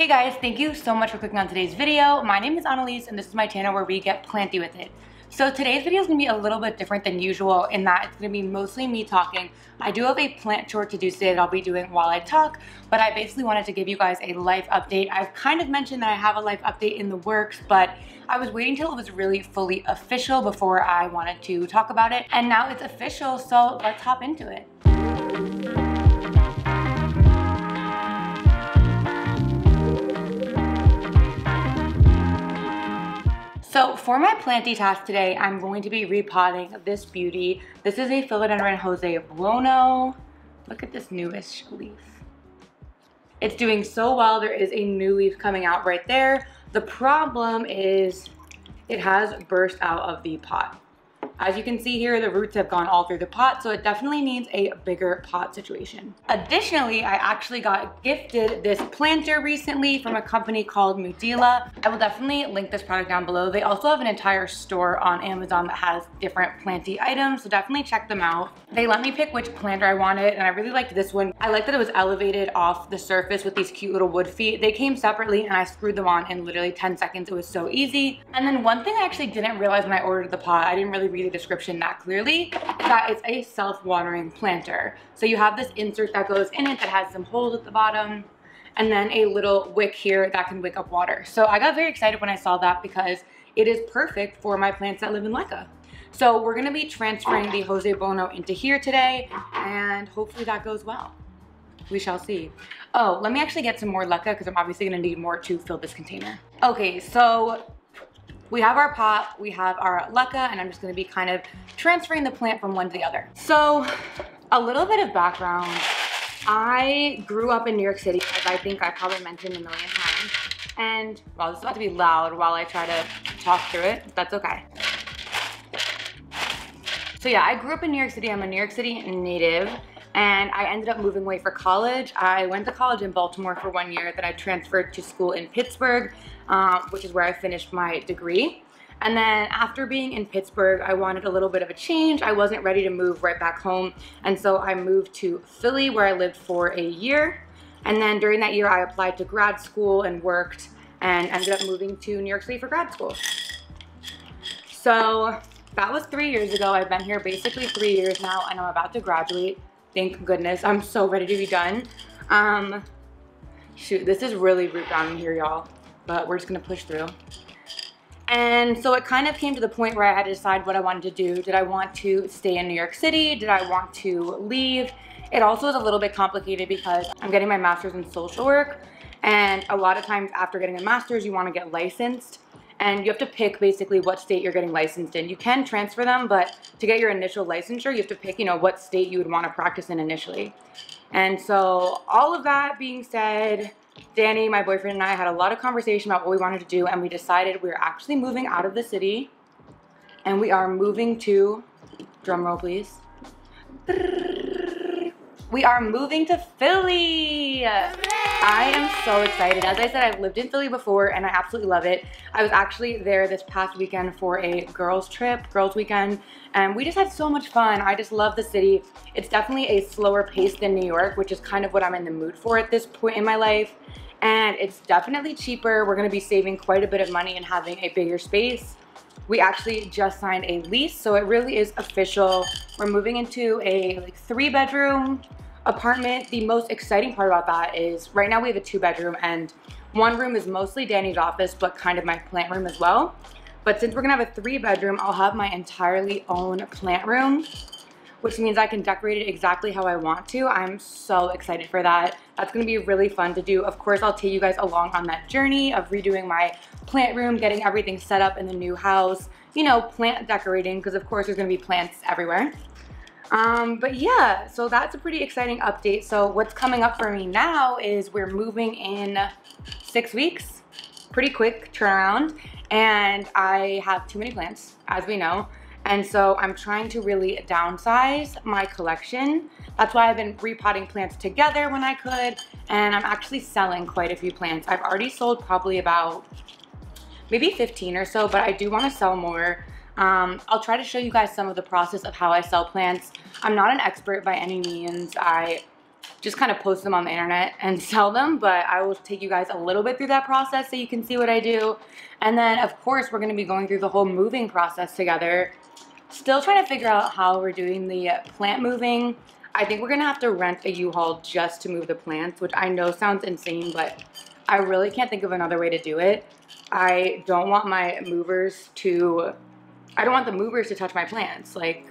Hey guys, thank you so much for clicking on today's video. My name is Annalise and this is my channel where we get planty with it. So today's video is going to be a little bit different than usual in that it's going to be mostly me talking. I do have a plant tour to do today that I'll be doing while I talk, but I basically wanted to give you guys a life update. I've kind of mentioned that I have a life update in the works, but I was waiting till it was really fully official before I wanted to talk about it. And now it's official, so let's hop into it. So for my planty task today, I'm going to be repotting this beauty. This is a Philodendron Jose Buono. Look at this newish leaf. It's doing so well. There is a new leaf coming out right there. The problem is it has burst out of the pot. As you can see here, the roots have gone all through the pot, so it definitely needs a bigger pot situation. Additionally, I actually got gifted this planter recently from a company called Mudila. I will definitely link this product down below. They also have an entire store on Amazon that has different planty items, so definitely check them out. They let me pick which planter I wanted, and I really liked this one. I liked that it was elevated off the surface with these cute little wood feet. They came separately, and I screwed them on in literally 10 seconds. It was so easy. And then one thing I actually didn't realize when I ordered the pot, I didn't really read the description that clearly, is that it's a self-watering planter. So you have this insert that goes in it that has some holes at the bottom, and then a little wick here that can wick up water. So I got very excited when I saw that because it is perfect for my plants that live in LECA. So we're gonna be transferring the Jose Buono into here today, and hopefully that goes well. We shall see. Oh, let me actually get some more LECA because I'm obviously gonna need more to fill this container. Okay, so we have our pot, we have our LECA, and I'm just gonna be kind of transferring the plant from one to the other. So a little bit of background. I grew up in New York City, as I think I probably mentioned a million times. And, well, this is about to be loud while I try to talk through it. That's okay. So yeah, I grew up in New York City. I'm a New York City native, and I ended up moving away for college. I went to college in Baltimore for 1 year, then I transferred to school in Pittsburgh, which is where I finished my degree. And then after being in Pittsburgh, I wanted a little bit of a change. I wasn't ready to move right back home, and so I moved to Philly where I lived for a year. And then during that year, I applied to grad school and worked and ended up moving to New York City for grad school. So that was 3 years ago. I've been here basically 3 years now, and I'm about to graduate. Thank goodness. I'm so ready to be done. Shoot, this is really root down in here, y'all, but we're just gonna push through. And so it kind of came to the point where I had to decide what I wanted to do. Did I want to stay in New York City? Did I want to leave? It also is a little bit complicated because I'm getting my master's in social work, and a lot of times after getting a master's, you want to get licensed, and you have to pick basically what state you're getting licensed in. You can transfer them, but to get your initial licensure, you have to pick, what state you would want to practice in initially. And so all of that being said, Danny, my boyfriend, and I had a lot of conversation about what we wanted to do, and we decided we were actually moving out of the city, and we are moving to, drum roll please, we are moving to Philly. I am so excited. As I said, I've lived in Philly before and I absolutely love it. I was actually there this past weekend for a girls weekend, and we just had so much fun. I just love the city. It's definitely a slower pace than New York, which is kind of what I'm in the mood for at this point in my life. And it's definitely cheaper. We're gonna be saving quite a bit of money and having a bigger space. We actually just signed a lease, so it really is official. We're moving into a 3-bedroom apartment. The most exciting part about that is right now we have a 2-bedroom, and one room is mostly Danny's office, but kind of my plant room as well. But since we're gonna have a 3-bedroom, I'll have my entirely own plant room, which means I can decorate it exactly how I want to. I'm so excited for that. That's gonna be really fun to do. Of course, I'll take you guys along on that journey of redoing my plant room, getting everything set up in the new house, plant decorating, because of course there's gonna be plants everywhere. But yeah, so that's a pretty exciting update. So what's coming up for me now is we're moving in 6 weeks, pretty quick turnaround, and I have too many plants, as we know. And so I'm trying to really downsize my collection. That's why I've been repotting plants together when I could, and I'm actually selling quite a few plants. I've already sold probably about maybe 15 or so, but I do want to sell more. I'll try to show you guys some of the process of how I sell plants. I'm not an expert by any means. I just kind of post them on the internet and sell them, but I will take you guys a little bit through that process so you can see what I do. And then of course we're gonna be going through the whole moving process together. Still trying to figure out how we're doing the plant moving. I think we're gonna have to rent a U-Haul just to move the plants, which I know sounds insane, but I really can't think of another way to do it. I don't want the movers to touch my plants. Like,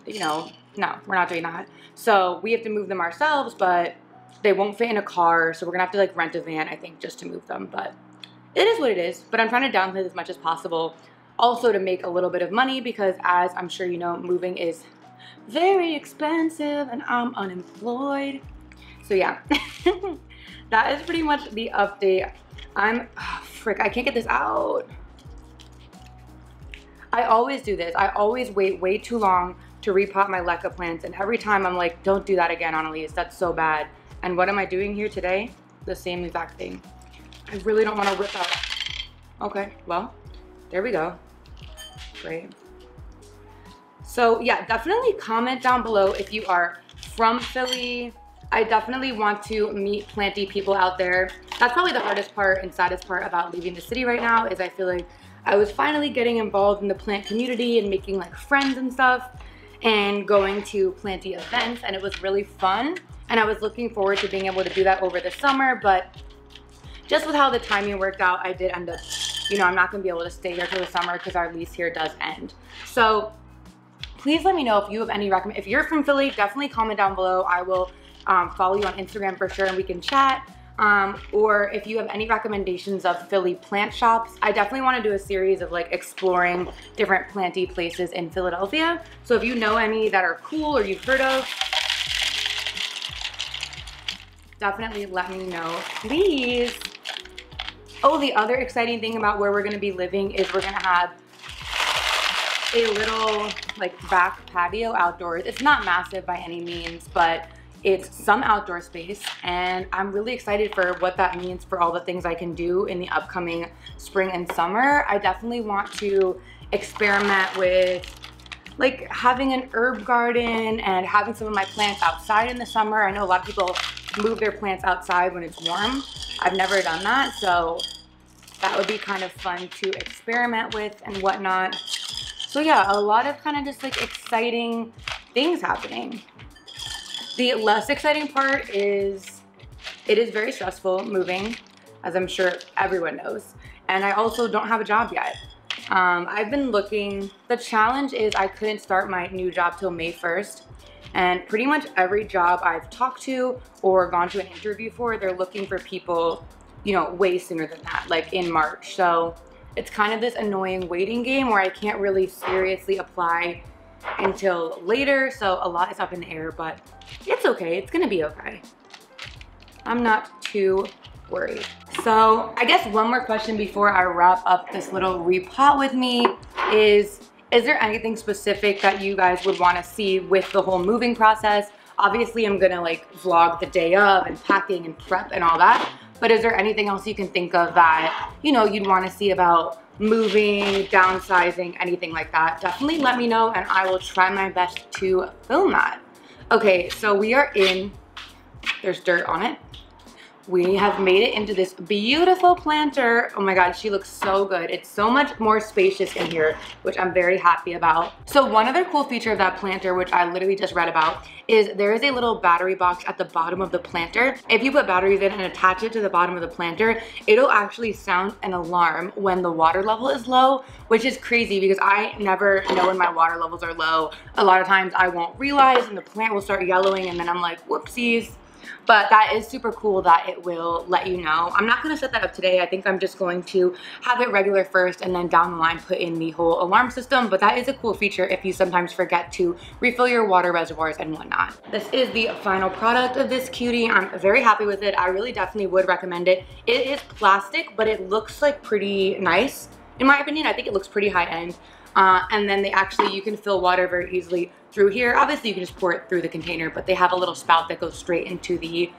you know, no, we're not doing that. So we have to move them ourselves, but they won't fit in a car. So we're gonna have to like rent a van, I think, just to move them. But it is what it is. But I'm trying to downplay as much as possible. Also to make a little bit of money because, as I'm sure you know, moving is very expensive and I'm unemployed. So yeah, that is pretty much the update. I can't get this out. I always do this. I always wait way too long to repot my leca plants, and every time I'm like, don't do that again, Annalise, that's so bad. And what am I doing here today? The same exact thing. I really don't want to rip out. Okay, well, there we go. Great. So yeah, definitely comment down below if you are from Philly. I definitely want to meet planty people out there. That's probably the hardest part and saddest part about leaving the city right now, is I feel like I was finally getting involved in the plant community and making like friends and stuff and going to planty events, and it was really fun. And I was looking forward to being able to do that over the summer, but just with how the timing worked out, I did end up, you know, I'm not gonna be able to stay here for the summer because our lease here does end. So please let me know if you have any if you're from Philly, definitely comment down below. I will follow you on Instagram for sure and we can chat. Or if you have any recommendations of Philly plant shops, I definitely want to do a series of like exploring different planty places in Philadelphia. So if you know any that are cool or you've heard of, definitely let me know, please. Oh, the other exciting thing about where we're going to be living is we're going to have a little like back patio outdoors. It's not massive by any means, but it's some outdoor space, and I'm really excited for what that means for all the things I can do in the upcoming spring and summer. I definitely want to experiment with like having an herb garden and having some of my plants outside in the summer. I know a lot of people move their plants outside when it's warm. I've never done that, so that would be kind of fun to experiment with and whatnot. So yeah, a lot of kind of just like exciting things happening. The less exciting part is it is very stressful moving, as I'm sure everyone knows. And I also don't have a job yet. I've been looking. The challenge is I couldn't start my new job till May 1st. And pretty much every job I've talked to or gone to an interview for, they're looking for people, you know, way sooner than that, like in March. So it's kind of this annoying waiting game where I can't really seriously apply until later. So a lot is up in the air, but it's okay. It's gonna be okay. I'm not too worried. So I guess one more question before I wrap up this little repot with me is there anything specific that you guys would want to see with the whole moving process? Obviously I'm gonna like vlog the day of and packing and prep and all that, but is there anything else you can think of that, you know, you'd want to see about moving, downsizing, anything like that? Definitely let me know and I will try my best to film that. Okay, so we are in, there's dirt on it. We have made it into this beautiful planter. Oh my God, she looks so good. It's so much more spacious in here, which I'm very happy about. So one other cool feature of that planter, which I literally just read about, is there is a little battery box at the bottom of the planter. If you put batteries in and attach it to the bottom of the planter, it'll actually sound an alarm when the water level is low, which is crazy because I never know when my water levels are low. A lot of times I won't realize and the plant will start yellowing and then I'm like, whoopsies. But that is super cool that it will let you know. I'm not gonna set that up today. I think I'm just going to have it regular first and then down the line put in the whole alarm system. But that is a cool feature if you sometimes forget to refill your water reservoirs and whatnot. This is the final product of this cutie. I'm very happy with it. I really definitely would recommend it. It is plastic, but it looks like pretty nice. In my opinion, I think it looks pretty high end. And then you can fill water very easily through here. Obviously you can just pour it through the container, but they have a little spout that goes straight into the,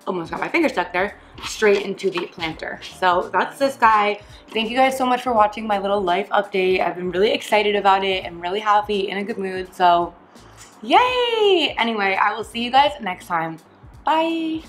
almost got my finger stuck there, straight into the planter. So that's this guy. Thank you guys so much for watching my little life update. I've been really excited about it. I'm really happy, in a good mood. So Yay! Anyway, I will see you guys next time. Bye.